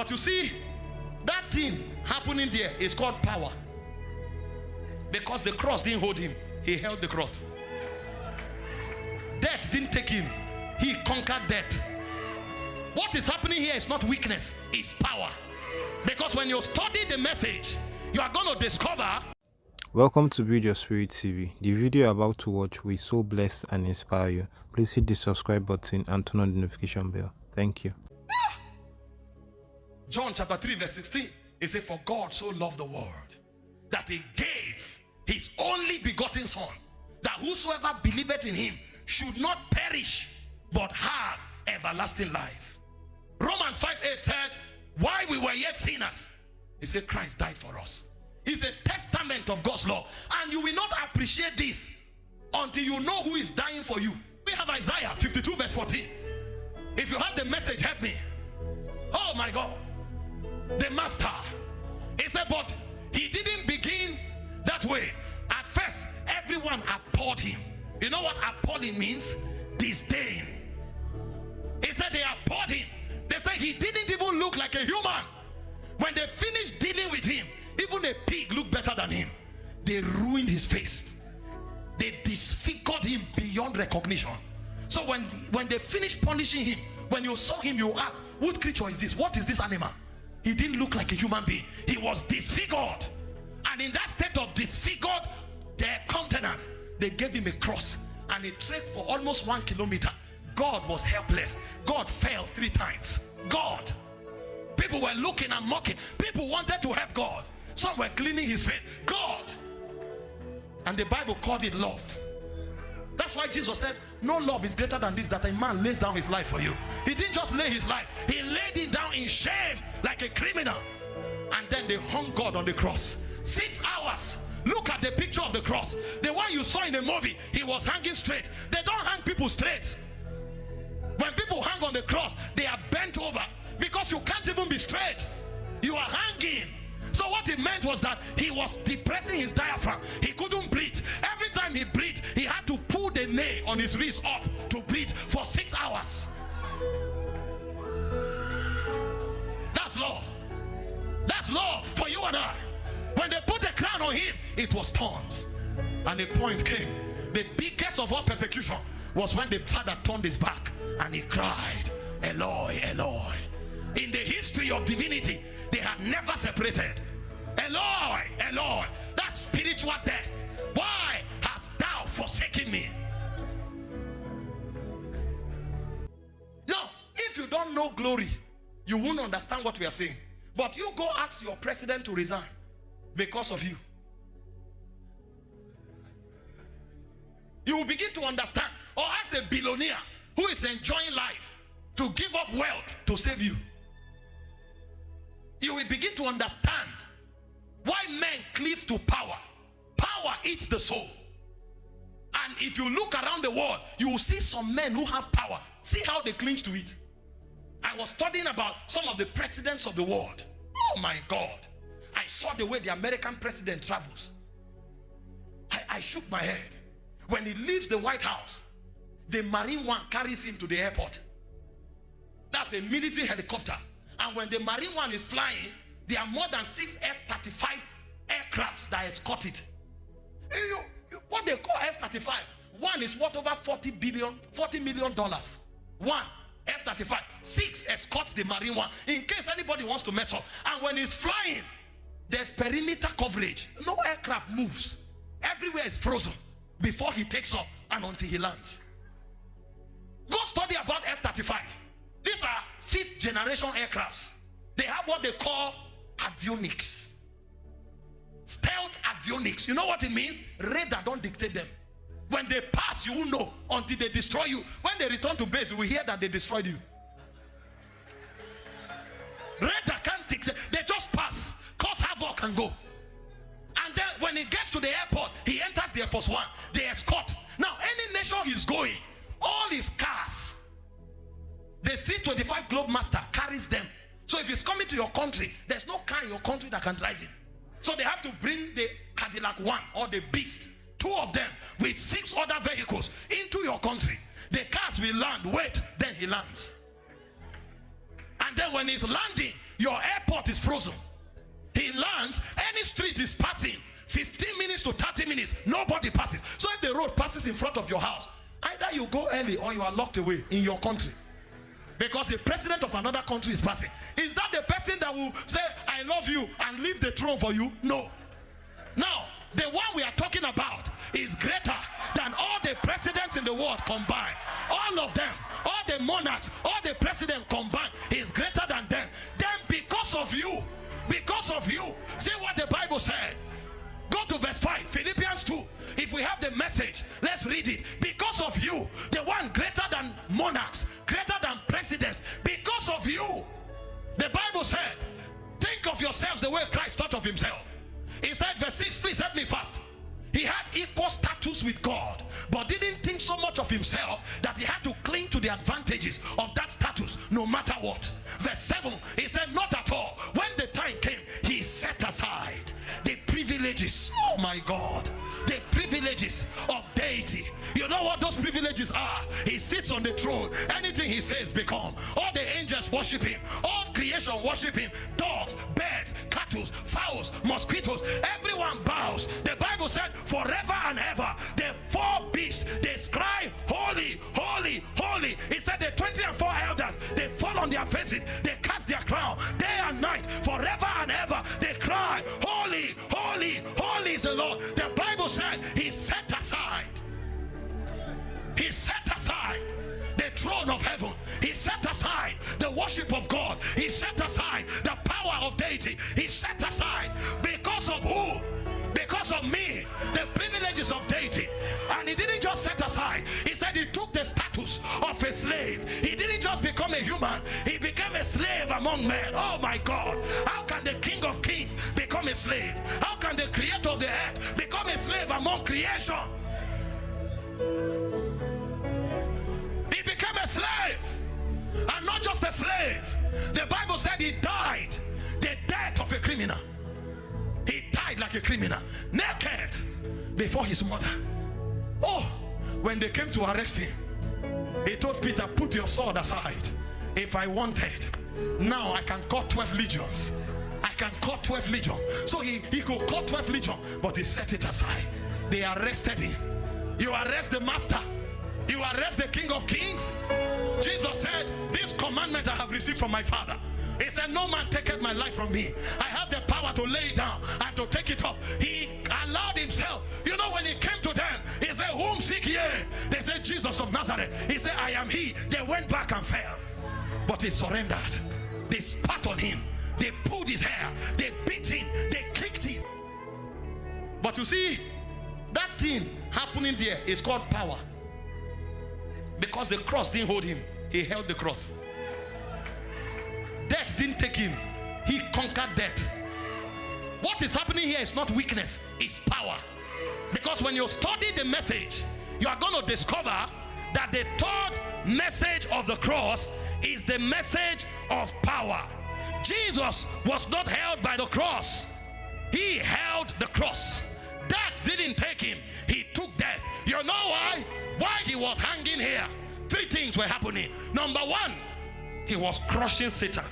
But you see, that thing happening there is called power. Because the cross didn't hold him, he held the cross. Death didn't take him, he conquered death. What is happening here is not weakness, it's power. Because when you study the message, you are going to discover. Welcome to Build Your Spirit TV. The video you're about to watch will so bless and inspire you. Please hit the subscribe button and turn on the notification bell. Thank you. John chapter 3 verse 16. It says, for God so loved the world that he gave his only begotten son, that whosoever believeth in him should not perish but have everlasting life. Romans 5:8 said, while we were yet sinners, he said Christ died for us. It's a testament of God's love, and you will not appreciate this until you know who is dying for you. We have Isaiah 52 verse 14. If you have the message, help me. Oh my God, the master, he said, but he didn't begin that way. At first everyone abhorred him. You know what abhorring means? Disdain. He said they abhorred him. They said he didn't even look like a human. When they finished dealing with him, even a pig looked better than him. They ruined his face. They disfigured him beyond recognition. So when they finished punishing him, when you saw him, you asked, what creature is this? What is this animal? He didn't look like a human being. He was disfigured. And in that state of disfigured countenance, they gave him a cross, and he trekked for almost 1 kilometer. God was helpless. God fell 3 times. God. People were looking and mocking. People wanted to help God. Some were cleaning his face. God. And the Bible called it love. That's why Jesus said, no love is greater than this, that a man lays down his life for you. He didn't just lay his life, he laid it down in shame like a criminal. And then they hung God on the cross. 6 hours. Look at the picture of the cross. The one you saw in the movie, he was hanging straight. They don't hang people straight. When people hang on the cross, they are bent over, because you can't even be straight. You are hanging. So what it meant was that he was depressing his diaphragm. He couldn't breathe. Every time he breathed, he had to pull the nail on his wrist up to breathe for 6 hours. That's love. That's love for you and I. When they put a crown on him, it was thorns. And the point came. The biggest of all persecution was when the father turned his back and he cried, Eloi, Eloi. In the history of divinity, they had never separated. Eloi, Eloi. That's spiritual death. Why hast thou forsaken me? Now, if you don't know glory, you won't understand what we are saying. But you go ask your president to resign because of you. You will begin to understand. Or ask a billionaire who is enjoying life to give up wealth to save you. You will begin to understand why men cleave to power. Power eats the soul. And if you look around the world, you will see some men who have power. See how they cling to it. I was studying about some of the presidents of the world. Oh my God. I saw the way the American president travels. I shook my head. When he leaves the White House, the Marine One carries him to the airport. That's a military helicopter. And when the Marine One is flying, there are more than 6 F-35 aircrafts that escort it. What they call F-35, one is worth over $40 million. One F-35, 6 escorts the Marine One in case anybody wants to mess up. And when he's flying, there's perimeter coverage. No aircraft moves. Everywhere is frozen before he takes off and until he lands. Go study about F-35. These are 5th generation aircrafts. They have what they call avionics. Stealth avionics. You know what it means? Radar don't dictate them. When they pass, you won't know until they destroy you. When they return to base, you will hear that they destroyed you. Radar can't dictate. They just pass, cause havoc and go. And then when he gets to the airport, he enters the Air Force One. They escort. Now, any nation he's going, all his cars, the C-25 Globemaster carries them. So if he's coming to your country, there's no car in your country that can drive him. So they have to bring the Cadillac One or the Beast, 2 of them with 6 other vehicles into your country. The cars will land, wait, then he lands. And then when he's landing, your airport is frozen. He lands, any street is passing 15 minutes to 30 minutes, nobody passes. So if the road passes in front of your house, either you go early or you are locked away in your country, because the president of another country is passing. Is that the person that will say, I love you, and leave the throne for you? No. Now, the one we are talking about is greater than all the presidents in the world combined. All of them, all the monarchs, all the presidents combined, is greater than them. Then because of you, see what the Bible said. Go to verse 5, Philippians 2. If we have the message, let's read it. Because of you, the one greater than monarchs, greater than presidents, because of you, the Bible said, think of yourselves the way Christ thought of himself. He said, verse 6, please help me fast. He had equal status with God, but didn't think so much of himself that he had to cling to the advantages of that status no matter what. Verse 7, he said, not at all. When the time came, he set aside the privileges, oh my God, the privileges of deity. You know what those privileges are? He sits on the throne. Anything he says become. All the angels worship him. All creation worship him. Dogs, birds, cattle, fowls, mosquitoes, everyone bows. The Bible said forever and ever the four beasts, they cry holy, holy, holy. It said the 24 elders, they fall on their faces, they cast their crown day and night, forever and ever they cry holy, holy, holy is the Lord. The Bible said he set aside the throne of heaven. He set aside the worship of God. He set aside the power of deity. He set aside because of who? Because of me, the privileges of deity. And he didn't just set aside. He said he took the status of a slave. He didn't just become a human. He became a slave among men. Oh my God. How can the King of Kings become a slave? How can the creator of the earth become a slave among creation? He became a slave. And not just a slave. The Bible said he died the death of a criminal. He died like a criminal, naked before his mother. Oh, when they came to arrest him, he told Peter, put your sword aside. If I wanted, now I can cut 12 legions. I can cut 12 legions. So he could cut 12 legions, but he set it aside. They arrested him. You arrest the master. You arrest the King of Kings. Jesus said, this commandment I have received from my Father. He said, no man taketh my life from me. I have the power to lay it down and to take it up. He allowed himself. You know, when he came to them, he said, whom seek ye? They said, Jesus of Nazareth. He said, I am he. They went back and fell. But he surrendered. They spat on him. They pulled his hair. They beat him. They kicked him. But you see, that thing happening there is called power. Because the cross didn't hold him. He held the cross. Death didn't take him. He conquered death. What is happening here is not weakness, it's power. Because when you study the message, you are going to discover that the third message of the cross is the message of power. Jesus was not held by the cross. He held the cross. Death didn't take him. He took death. You know why? Why he was hanging here? Three things were happening. Number one, he was crushing Satan.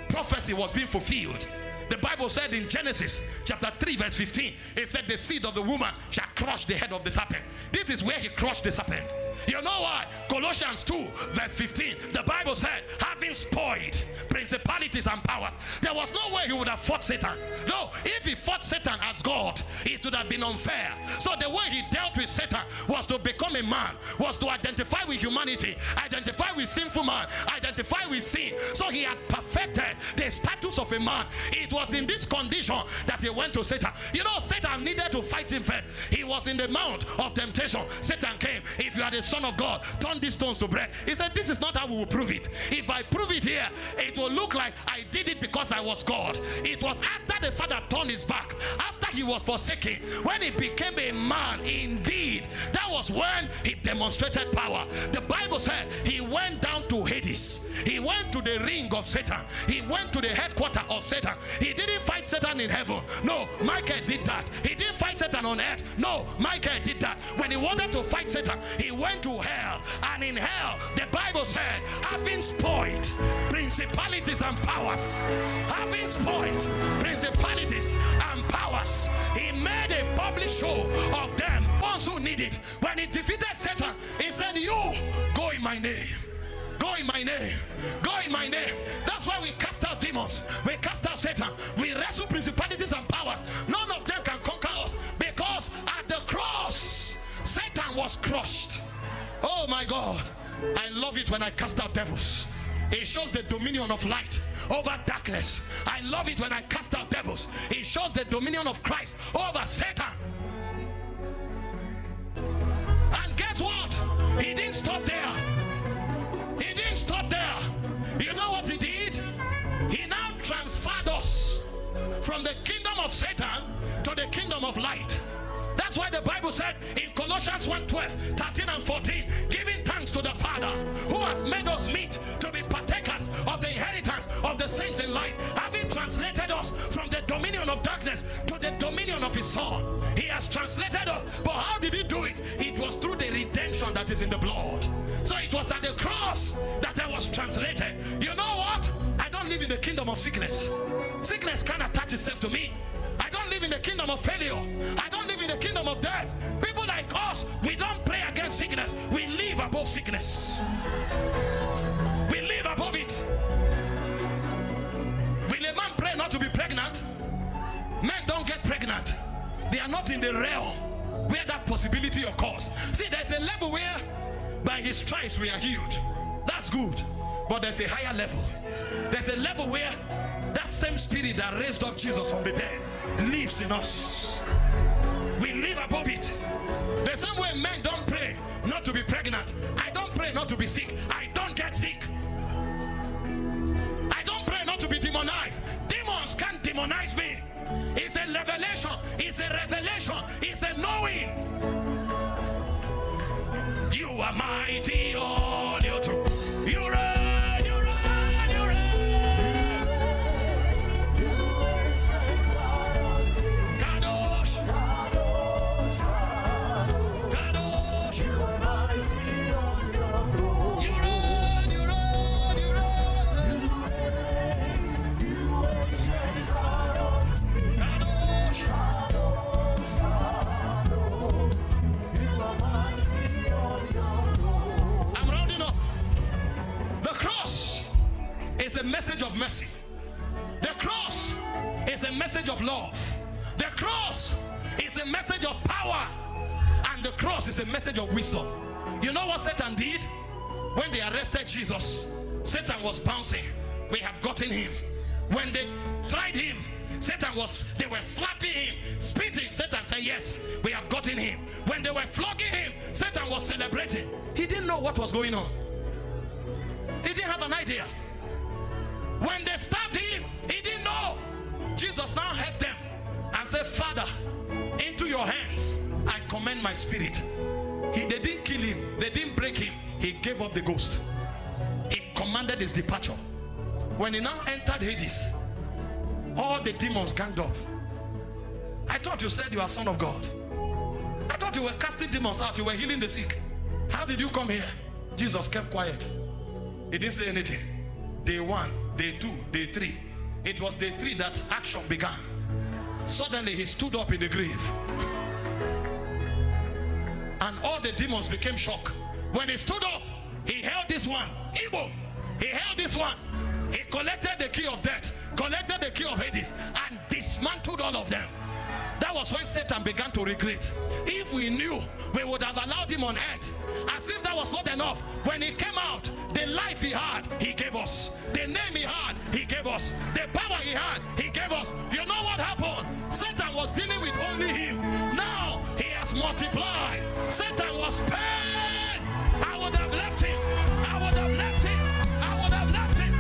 Prophecy was being fulfilled. The Bible said in Genesis chapter 3 verse 15, it said the seed of the woman shall crush the head of the serpent. This is where he crushed the serpent. You know why? Colossians 2 verse 15, the Bible said, having spoiled principalities and powers. There was no way he would have fought Satan. No, if he fought Satan as God, it would have been unfair. So the way he dealt with Satan was to become a man, was to identify with humanity, identify with sinful man, identify with sin. So he had perfected the status of a man. It was in this condition that he went to Satan. You know, Satan needed to fight him first. He was in the mount of temptation. Satan came. If you are the Son of God, turn these stones to bread. He said, this is not how we will prove it. If I prove it here, it will look like I did it because I was God. It was after the Father turned his back, after he was forsaken, when he became a man indeed, that was when he demonstrated power. The Bible said he went down to Hades. He went to the ring of Satan. He went to the headquarters headquarters of Satan. He didn't fight Satan in heaven. No, Michael did that. He didn't fight Satan on earth. No, Michael did that. When he wanted to fight Satan, he went to hell. And in hell, the Bible said, having spoiled principalities and powers, having spoiled principalities and powers, he made a public show of them, ones who need it. When he defeated Satan, he said, you go in my name. Go in my name. Go in my name. That's why we cast out demons. We cast out Satan. We wrestle principalities and powers. None of them can conquer us, because at the cross, Satan was crushed. Oh my God. I love it when I cast out devils. It shows the dominion of light over darkness. I love it when I cast out devils. It shows the dominion of Christ over Satan. And guess what? He didn't stop there. He didn't stop there. You know what he did? He now transferred us from the kingdom of Satan to the kingdom of light. That's why the Bible said in Colossians 1:12, 13 and 14, giving thanks to the Father who has made us meet to be partakers of the inheritance of the saints in light, having translated us from the dominion of darkness to the dominion of his Son. He has translated us. But how did he do it? It was through the redemption that is in the blood. So it was at the cross that I was translated. You know what? I don't live in the kingdom of sickness. Sickness can't attach itself to me. I don't live in the kingdom of failure. I don't live in the kingdom of death. People like us, we don't pray against sickness. We live above sickness. We live above it. Will a man pray not to be pregnant? Men don't get pregnant. They are not in the realm where that possibility occurs. See, there's a level where by his stripes we are healed. That's good. But there's a higher level. There's a level where that same spirit that raised up Jesus from the dead lives in us. We live above it. The same way men don't pray not to be pregnant. I don't pray not to be sick. I don't get sick. I don't pray not to be demonized. Demons can't demonize me. It's a revelation. It's a revelation. It's a knowing. You are mighty on your throne. You reign, you reign, you reign. Kadosh, Kadosh, Kadosh. You are mighty on your throne. You reign, you reign, you reign. You ancient Kadosh, Kadosh, Kadosh. You are mighty on your throne. I'm rounding up. The cross is a message of mercy. The cross is a message of love. The cross is a message of power. And the cross is a message of wisdom. You know what Satan did? When they arrested Jesus, Satan was bouncing. We have gotten him. When they tried him, they were slapping him, spitting. Satan said, yes, we have gotten him. When they were flogging him, Satan was celebrating. He didn't know what was going on. He didn't have an idea. When they stabbed him, he didn't know. Jesus now helped them and said, Father, into your hands I commend my spirit. They didn't kill him. They didn't break him. He gave up the ghost. He commanded his departure. When he now entered Hades, all the demons ganged up. I thought you said you are son of God. I thought you were casting demons out. You were healing the sick. How did you come here? Jesus kept quiet. He didn't say anything. Day 1, day 2, day 3. It was day 3 that action began. Suddenly he stood up in the grave. And all the demons became shocked. When he stood up, he held this one. Igbo. He held this one. He collected the key of death, collected the key of Hades, and dismantled all of them. That was when Satan began to regret. If we knew, we would have allowed him on earth. As if that was not enough. When he came out, the life he had, he gave us. The name he had, he gave us. The power he had, he gave us. You know what happened? Satan was dealing with only him. Now he has multiplied. Satan was paid. I would have left him. I would have left him. I would have left him.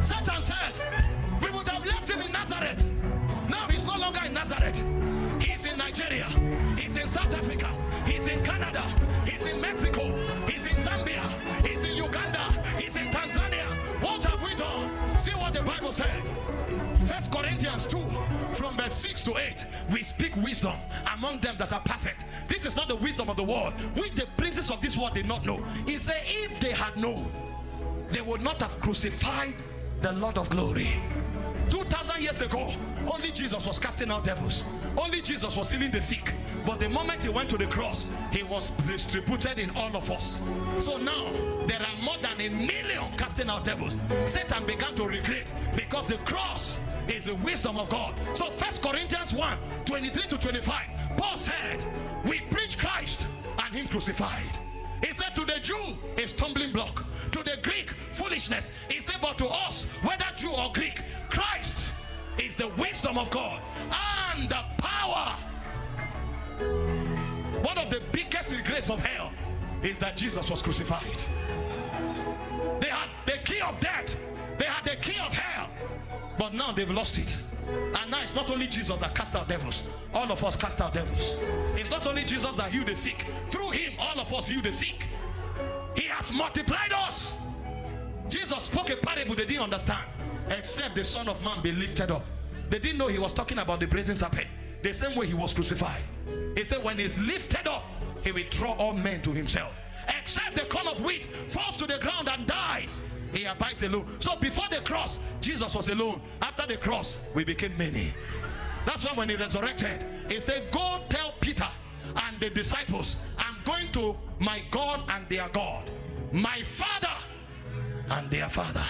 Satan said we would have left him in Nazareth. Now he's no longer in Nazareth. Nigeria, he's in South Africa, he's in Canada, he's in Mexico, he's in Zambia, he's in Uganda, he's in Tanzania. What have we done? See what the Bible said. 1 Corinthians 2 from verse 6 to 8. We speak wisdom among them that are perfect. This is not the wisdom of the world, which the princes of this world did not know. He said, if they had known, they would not have crucified the Lord of glory. 2,000 years ago, only Jesus was casting out devils. Only Jesus was healing the sick. But the moment he went to the cross, he was distributed in all of us. So now, there are more than 1 million casting out devils. Satan began to regret because the cross is the wisdom of God. So 1 Corinthians 1, 23 to 25, Paul said, we preach Christ and him crucified. He said to the Jew, a stumbling block. To the Greek, foolishness. He said, but to us, whether Jew or Greek, Christ is the wisdom of God and the power. One of the biggest regrets of hell is that Jesus was crucified. They had the key of death. They had the key of hell. But now they've lost it. And now it's not only Jesus that cast out devils. All of us cast out devils. It's not only Jesus that healed the sick. Through him, all of us heal the sick. He has multiplied us. Jesus spoke a parable they didn't understand. Except the Son of Man be lifted up. They didn't know he was talking about the brazen serpent. The same way he was crucified. He said when he's lifted up, he will draw all men to himself. Except the corn of wheat falls to the ground and dies, he abides alone. So before the cross, Jesus was alone. After the cross, we became many. That's why when he resurrected, he said, go tell Peter and the disciples, I'm going to my God and their God, my Father and their Father.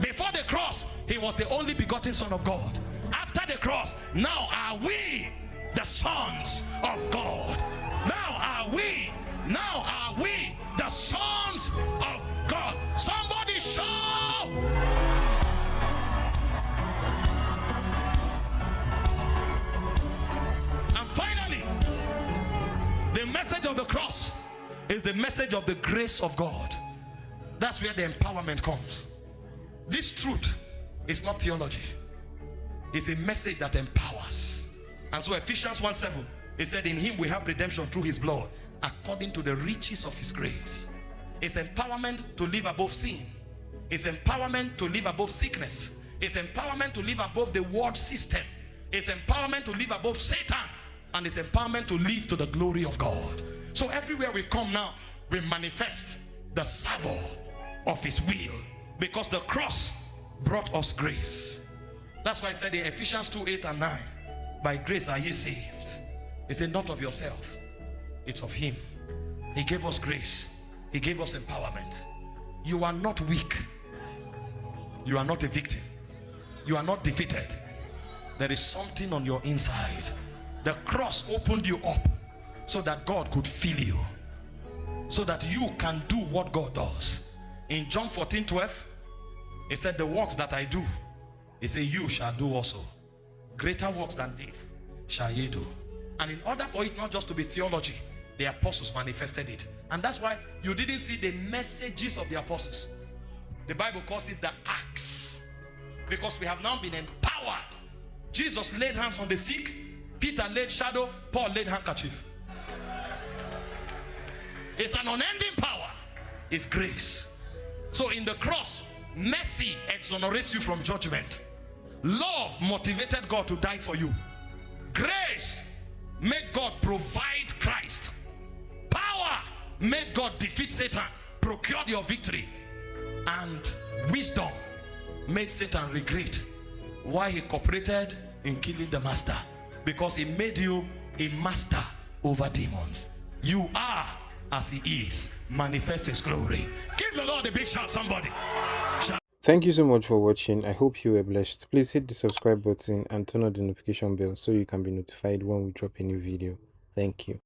Before the cross, he was the only begotten Son of God. After the cross, now are we the sons of God. Now are we the sons of God. Somebody shout. And finally, the message of the cross is the message of the grace of God. That's where the empowerment comes. This truth is not theology. It's a message that empowers. And so Ephesians 1:7, it said, in him we have redemption through his blood, according to the riches of his grace. It's empowerment to live above sin. It's empowerment to live above sickness. It's empowerment to live above the world system. It's empowerment to live above Satan. And it's empowerment to live to the glory of God. So everywhere we come now, we manifest the savor of his will, because the cross brought us grace. That's why I said in Ephesians 2:8 and 9, by grace are ye saved. He said, not of yourself, it's of him. He gave us grace. He gave us empowerment. You are not weak. You are not a victim. You are not defeated. There is something on your inside. The cross opened you up so that God could fill you, so that you can do what God does. In John 14:12, he said, the works that I do, he said, you shall do also. Greater works than these shall ye do. And in order for it not just to be theology, the apostles manifested it. And that's why you didn't see the messages of the apostles. The Bible calls it the acts, because we have now been empowered. Jesus laid hands on the sick, Peter laid shadow, Paul laid handkerchief. It's an unending power. It's grace. So in the cross, mercy exonerates you from judgment. Love motivated God to die for you. Grace made God provide Christ. Power made God defeat Satan, procured your victory. And wisdom made Satan regret why he cooperated in killing the master, because he made you a master over demons. You are as he is. Manifest his glory. Give the Lord a big shout, somebody. Thank you so much for watching. I hope you were blessed. Please hit the subscribe button and turn on the notification bell so you can be notified when we drop a new video. Thank you.